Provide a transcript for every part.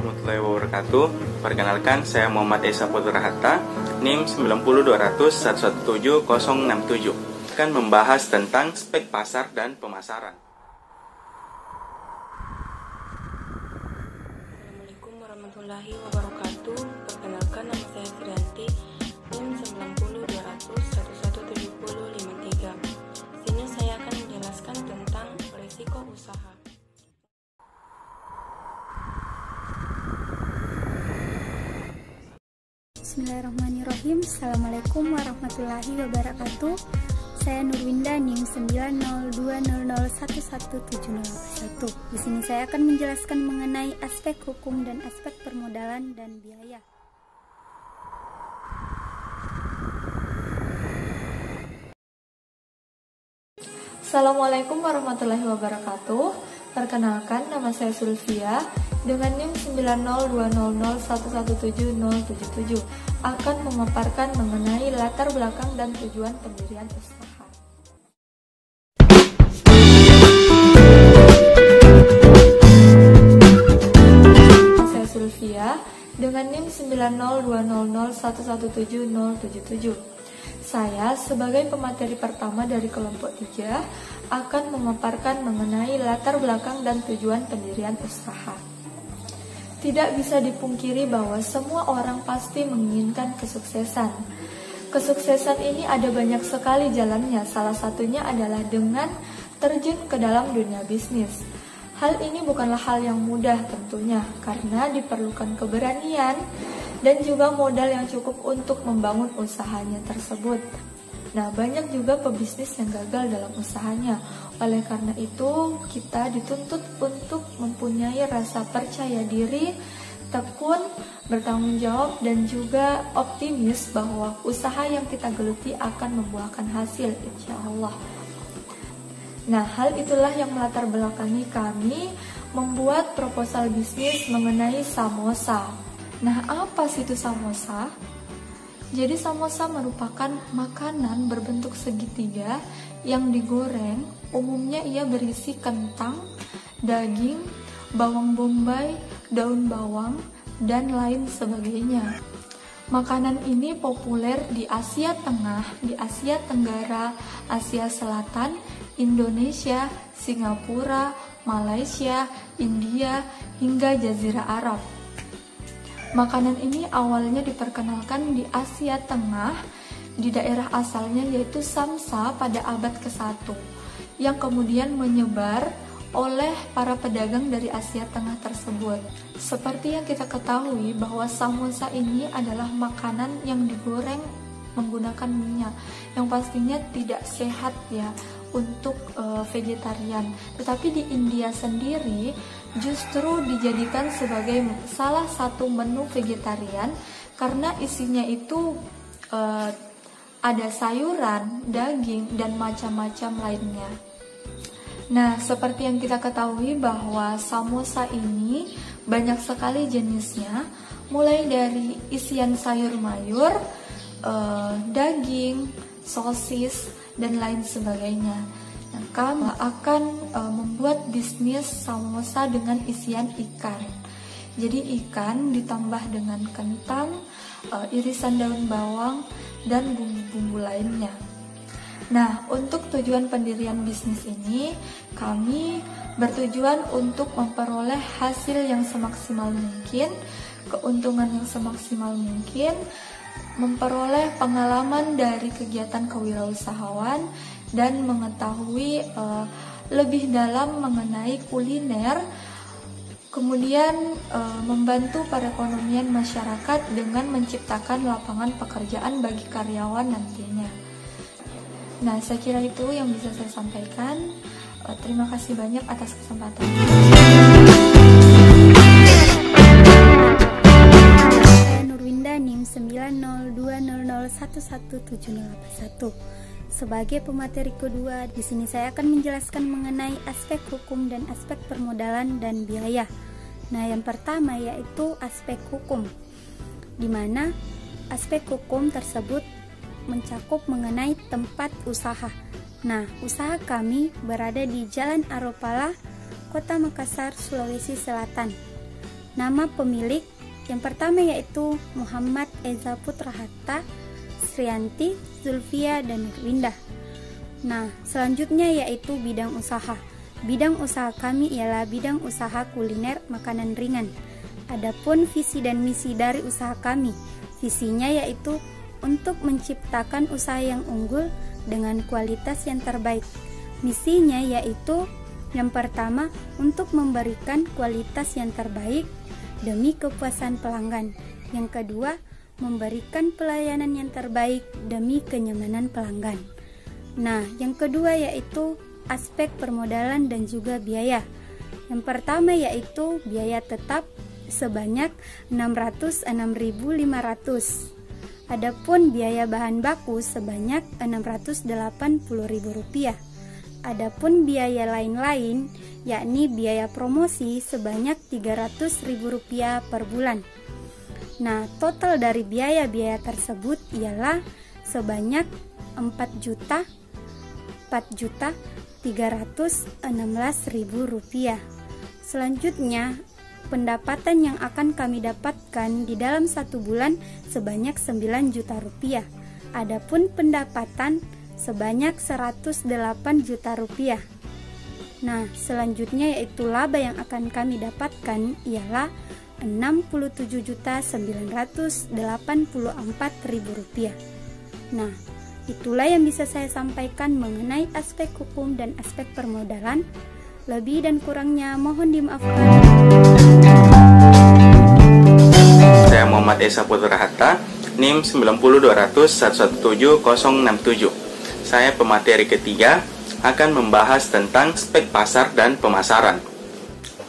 warahmatullahi wabarakatuh. Perkenalkan, saya Muhammad Esa Putra Hatta, NIM 90200117067, akan membahas tentang spek pasar dan pemasaran. Assalamualaikum warahmatullahi wabarakatuh. Perkenalkan, nama saya Kriyanti, NIM 90200117053. Sini saya akan menjelaskan tentang risiko usaha. Bismillahirrahmanirrahim. Assalamualaikum warahmatullahi wabarakatuh. Saya Nurwinda, NIM 90200117081. Di sini saya akan menjelaskan mengenai aspek hukum dan aspek permodalan dan biaya. Assalamualaikum warahmatullahi wabarakatuh. Perkenalkan, nama saya Sulfia dengan NIM 90200117077, akan memaparkan mengenai latar belakang dan tujuan pendirian usaha. Saya Sulfia dengan NIM 90200117077. Saya sebagai pemateri pertama dari kelompok 3 akan memaparkan mengenai latar belakang dan tujuan pendirian usaha. Tidak bisa dipungkiri bahwa semua orang pasti menginginkan kesuksesan. Kesuksesan ini ada banyak sekali jalannya, salah satunya adalah dengan terjun ke dalam dunia bisnis. Hal ini bukanlah hal yang mudah tentunya, karena diperlukan keberanian dan juga modal yang cukup untuk membangun usahanya tersebut. Nah, banyak juga pebisnis yang gagal dalam usahanya. Oleh karena itu, kita dituntut untuk mempunyai rasa percaya diri, tekun, bertanggung jawab, dan juga optimis bahwa usaha yang kita geluti akan membuahkan hasil, insya Allah. Nah, hal itulah yang melatar belakangi kami membuat proposal bisnis mengenai samosa. Nah, apa sih itu samosa? Jadi samosa merupakan makanan berbentuk segitiga yang digoreng. Umumnya ia berisi kentang, daging, bawang bombay, daun bawang, dan lain sebagainya. Makanan ini populer di Asia Tengah, di Asia Tenggara, Asia Selatan, Indonesia, Singapura, Malaysia, India, hingga Jazirah Arab. Makanan ini awalnya diperkenalkan di Asia Tengah, di daerah asalnya yaitu Samsa pada abad ke-1, yang kemudian menyebar oleh para pedagang dari Asia Tengah tersebut. Seperti yang kita ketahui bahwa samosa ini adalah makanan yang digoreng menggunakan minyak, yang pastinya tidak sehat ya untuk vegetarian. Tetapi di India sendiri justru dijadikan sebagai salah satu menu vegetarian karena isinya itu ada sayuran, daging, dan macam-macam lainnya. Nah, seperti yang kita ketahui bahwa samosa ini banyak sekali jenisnya, mulai dari isian sayur mayur, daging, sosis, dan lain sebagainya. Nah, kami akan membuat bisnis samosa dengan isian ikan. Jadi ikan ditambah dengan kentang, irisan daun bawang, dan bumbu-bumbu lainnya. Nah, untuk tujuan pendirian bisnis ini, kami bertujuan untuk memperoleh hasil yang semaksimal mungkin, keuntungan yang semaksimal mungkin, memperoleh pengalaman dari kegiatan kewirausahaan, dan mengetahui lebih dalam mengenai kuliner, kemudian membantu perekonomian masyarakat dengan menciptakan lapangan pekerjaan bagi karyawan nantinya. Nah, saya kira itu yang bisa saya sampaikan. Terima kasih banyak atas kesempatan. NIM 90200117081. Sebagai pemateri kedua, di sini saya akan menjelaskan mengenai aspek hukum dan aspek permodalan dan biaya. Nah, yang pertama yaitu aspek hukum, di mana aspek hukum tersebut mencakup mengenai tempat usaha. Nah, usaha kami berada di Jalan Aropala, Kota Makassar, Sulawesi Selatan. Nama pemilik yang pertama yaitu Muhammad Eza Putra Hatta, Srianti, Zulfia, dan Nurwindah. Nah, selanjutnya yaitu bidang usaha. Bidang usaha kami ialah bidang usaha kuliner makanan ringan. Adapun visi dan misi dari usaha kami, visinya yaitu untuk menciptakan usaha yang unggul dengan kualitas yang terbaik. Misinya yaitu yang pertama untuk memberikan kualitas yang terbaik demi kepuasan pelanggan. Yang kedua, memberikan pelayanan yang terbaik demi kenyamanan pelanggan. Nah, yang kedua yaitu aspek permodalan dan juga biaya. Yang pertama yaitu biaya tetap sebanyak 606.500. Adapun biaya bahan baku sebanyak Rp680.000. Adapun biaya lain-lain yakni biaya promosi sebanyak Rp300.000 per bulan. Nah, total dari biaya-biaya tersebut ialah sebanyak Rp4.316.000. Selanjutnya, pendapatan yang akan kami dapatkan di dalam 1 bulan sebanyak Rp9 juta. Adapun pendapatan sebanyak Rp108 juta. Nah, selanjutnya yaitu laba yang akan kami dapatkan ialah Rp67.984.000. Nah, itulah yang bisa saya sampaikan mengenai aspek hukum dan aspek permodalan. Lebih dan kurangnya mohon dimaafkan. Saya Muhammad Esa Putra Hatta, NIM 90200117067. Saya pemateri ketiga akan membahas tentang aspek pasar dan pemasaran.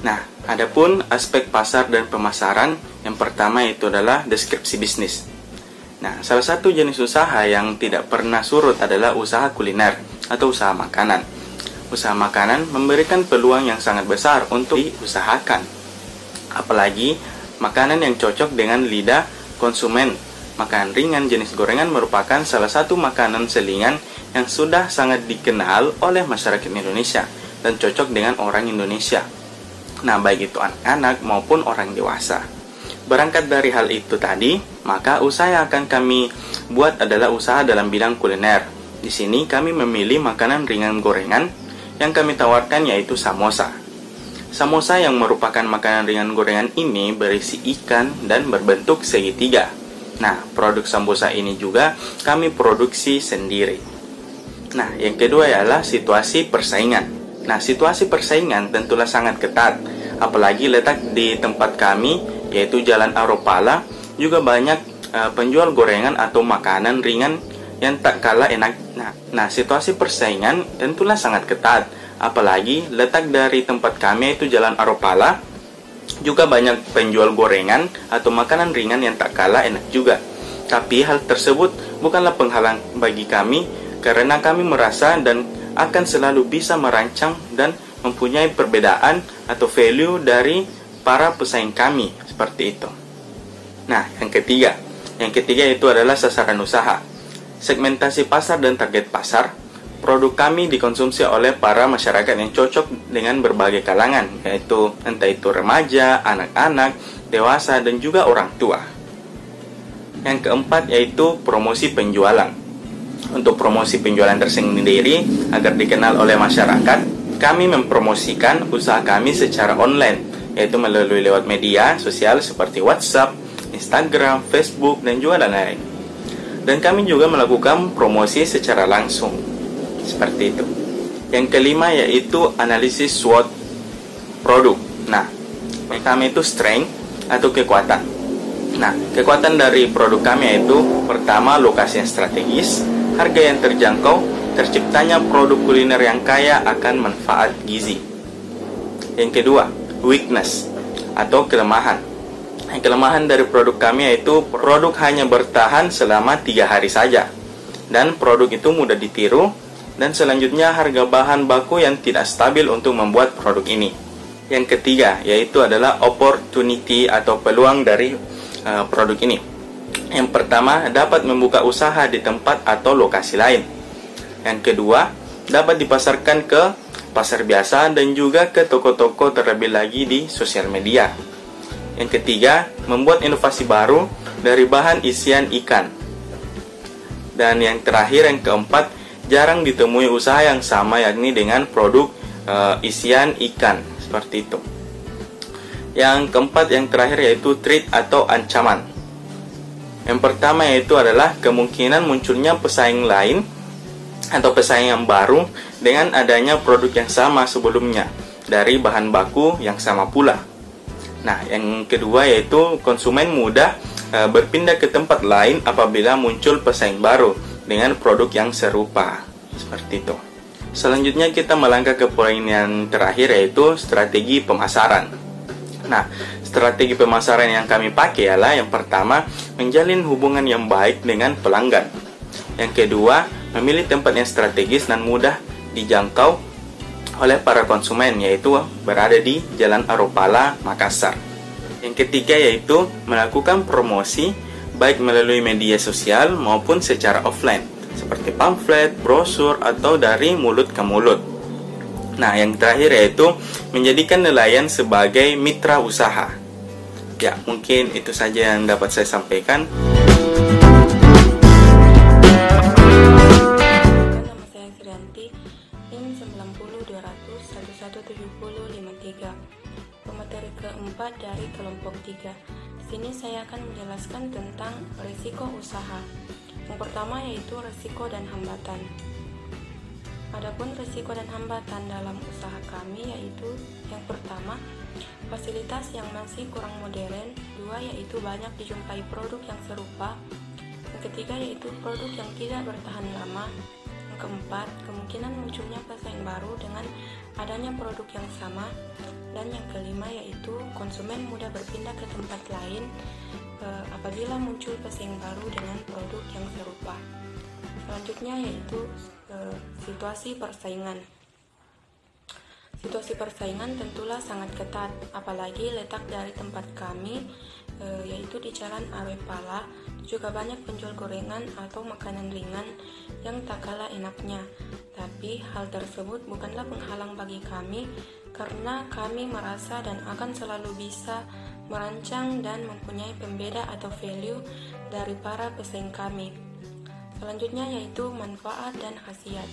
Nah, adapun aspek pasar dan pemasaran, yang pertama itu adalah deskripsi bisnis. Nah, salah satu jenis usaha yang tidak pernah surut adalah usaha kuliner atau usaha makanan. Usaha makanan memberikan peluang yang sangat besar untuk diusahakan. Apalagi makanan yang cocok dengan lidah konsumen. Makanan ringan jenis gorengan merupakan salah satu makanan selingan yang sudah sangat dikenal oleh masyarakat Indonesia dan cocok dengan orang Indonesia. Nah, baik itu anak-anak maupun orang dewasa. Berangkat dari hal itu tadi, maka usaha yang akan kami buat adalah usaha dalam bidang kuliner. Di sini kami memilih makanan ringan gorengan yang kami tawarkan yaitu samosa. Samosa yang merupakan makanan ringan gorengan ini berisi ikan dan berbentuk segitiga. Nah, produk samosa ini juga kami produksi sendiri. Nah, yang kedua ialah situasi persaingan. Nah, situasi persaingan tentulah sangat ketat, apalagi letak di tempat kami yaitu Jalan Aropala, juga banyak penjual gorengan atau makanan ringan yang tak kalah enak. Nah, situasi persaingan tentulah sangat ketat, apalagi letak dari tempat kami yaitu Jalan Aropala, juga banyak penjual gorengan atau makanan ringan yang tak kalah enak juga. Tapi hal tersebut bukanlah penghalang bagi kami, karena kami merasa dan akan selalu bisa merancang dan mempunyai perbedaan atau value dari para pesaing kami, seperti itu. Nah, yang ketiga itu adalah sasaran usaha. Segmentasi pasar dan target pasar. Produk kami dikonsumsi oleh para masyarakat yang cocok dengan berbagai kalangan, yaitu entah itu remaja, anak-anak, dewasa, dan juga orang tua. Yang keempat yaitu promosi penjualan. Untuk promosi penjualan tersendiri agar dikenal oleh masyarakat, kami mempromosikan usaha kami secara online, yaitu melalui lewat media sosial seperti WhatsApp, Instagram, Facebook, dan juga lain-lain. Dan kami juga melakukan promosi secara langsung, seperti itu. Yang kelima yaitu analisis SWOT produk. Nah, pertama itu strength atau kekuatan. Nah, kekuatan dari produk kami yaitu pertama lokasi yang strategis, harga yang terjangkau, terciptanya produk kuliner yang kaya akan manfaat gizi. Yang kedua, weakness atau kelemahan. Kelemahan dari produk kami yaitu produk hanya bertahan selama 3 hari saja, dan produk itu mudah ditiru, dan selanjutnya harga bahan baku yang tidak stabil untuk membuat produk ini. Yang ketiga yaitu adalah opportunity atau peluang dari produk ini. Yang pertama, dapat membuka usaha di tempat atau lokasi lain. Yang kedua, dapat dipasarkan ke pasar biasa dan juga ke toko-toko, terlebih lagi di sosial media. Yang ketiga, membuat inovasi baru dari bahan isian ikan. Dan yang terakhir, yang keempat, jarang ditemui usaha yang sama yakni dengan produk isian ikan, seperti itu. Yang keempat, yang terakhir yaitu threat atau ancaman. Yang pertama yaitu adalah kemungkinan munculnya pesaing lain atau pesaing yang baru dengan adanya produk yang sama sebelumnya dari bahan baku yang sama pula. Nah, yang kedua yaitu konsumen mudah berpindah ke tempat lain apabila muncul pesaing baru dengan produk yang serupa, seperti itu. Selanjutnya kita melangkah ke poin yang terakhir yaitu strategi pemasaran. Nah, strategi pemasaran yang kami pakai adalah yang pertama, menjalin hubungan yang baik dengan pelanggan. Yang kedua, memilih tempat yang strategis dan mudah dijangkau oleh para konsumen, yaitu berada di Jalan Aropala, Makassar. Yang ketiga yaitu melakukan promosi baik melalui media sosial maupun secara offline, seperti pamflet, brosur, atau dari mulut ke mulut. Nah, yang terakhir yaitu menjadikan nelayan sebagai mitra usaha. Ya, mungkin itu saja yang dapat saya sampaikan. Nama saya Srianti, NIM 9020017053. Pemateri keempat dari kelompok 3. Di sini saya akan menjelaskan tentang risiko usaha. Yang pertama yaitu risiko dan hambatan. Adapun risiko dan hambatan dalam usaha kami yaitu yang pertama, fasilitas yang masih kurang modern. Dua, yaitu banyak dijumpai produk yang serupa. Yang ketiga yaitu produk yang tidak bertahan lama. Yang keempat, kemungkinan munculnya pesaing baru dengan adanya produk yang sama. Dan yang kelima yaitu konsumen mudah berpindah ke tempat lain apabila muncul pesaing baru dengan produk yang serupa. Selanjutnya yaitu situasi persaingan. Situasi persaingan tentulah sangat ketat, apalagi letak dari tempat kami yaitu di Jalan Aropala. Juga banyak penjual gorengan atau makanan ringan yang tak kalah enaknya. Tapi hal tersebut bukanlah penghalang bagi kami, karena kami merasa dan akan selalu bisa merancang dan mempunyai pembeda atau value dari para pesaing kami. Selanjutnya yaitu manfaat dan khasiat.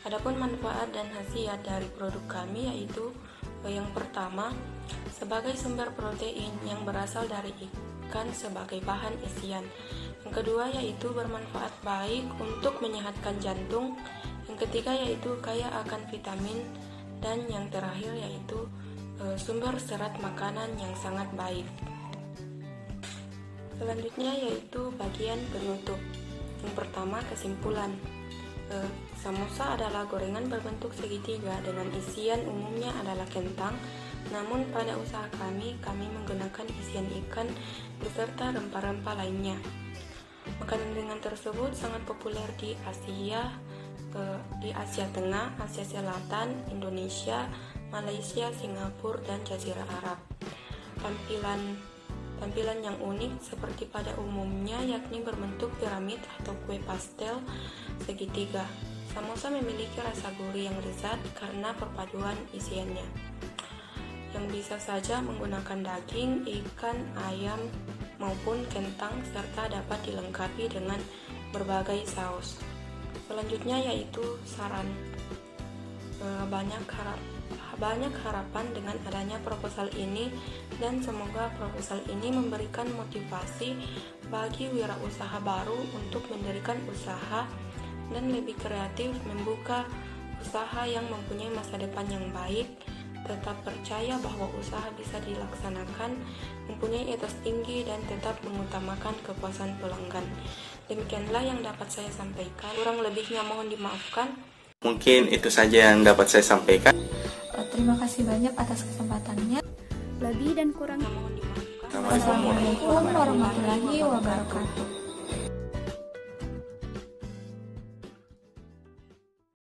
Adapun manfaat dan khasiat dari produk kami yaitu yang pertama, sebagai sumber protein yang berasal dari ikan sebagai bahan isian. Yang kedua yaitu bermanfaat baik untuk menyehatkan jantung. Yang ketiga yaitu kaya akan vitamin. Dan yang terakhir yaitu sumber serat makanan yang sangat baik. Selanjutnya yaitu bagian penutup. Yang pertama, kesimpulan. Samosa adalah gorengan berbentuk segitiga dengan isian umumnya adalah kentang. Namun pada usaha kami menggunakan isian ikan beserta rempah-rempah lainnya. Makanan ringan tersebut sangat populer di Asia Tengah, Asia Selatan, Indonesia, Malaysia, Singapura, dan Jazirah Arab. Tampilan yang unik seperti pada umumnya yakni berbentuk piramid atau kue pastel segitiga. Samosa memiliki rasa gurih yang lezat karena perpaduan isiannya, yang bisa saja menggunakan daging, ikan, ayam, maupun kentang, serta dapat dilengkapi dengan berbagai saus. Selanjutnya yaitu saran. Banyak harapan dengan adanya proposal ini, dan semoga proposal ini memberikan motivasi bagi wirausaha baru untuk mendirikan usaha dan lebih kreatif membuka usaha yang mempunyai masa depan yang baik. Tetap percaya bahwa usaha bisa dilaksanakan, mempunyai etos tinggi, dan tetap mengutamakan kepuasan pelanggan. Demikianlah yang dapat saya sampaikan. Kurang lebihnya mohon dimaafkan. Mungkin itu saja yang dapat saya sampaikan. Terima kasih banyak atas kesempatannya. Lebih dan kurang Mohon dimaafkan. Wassalamualaikum warahmatullahi wabarakatuh.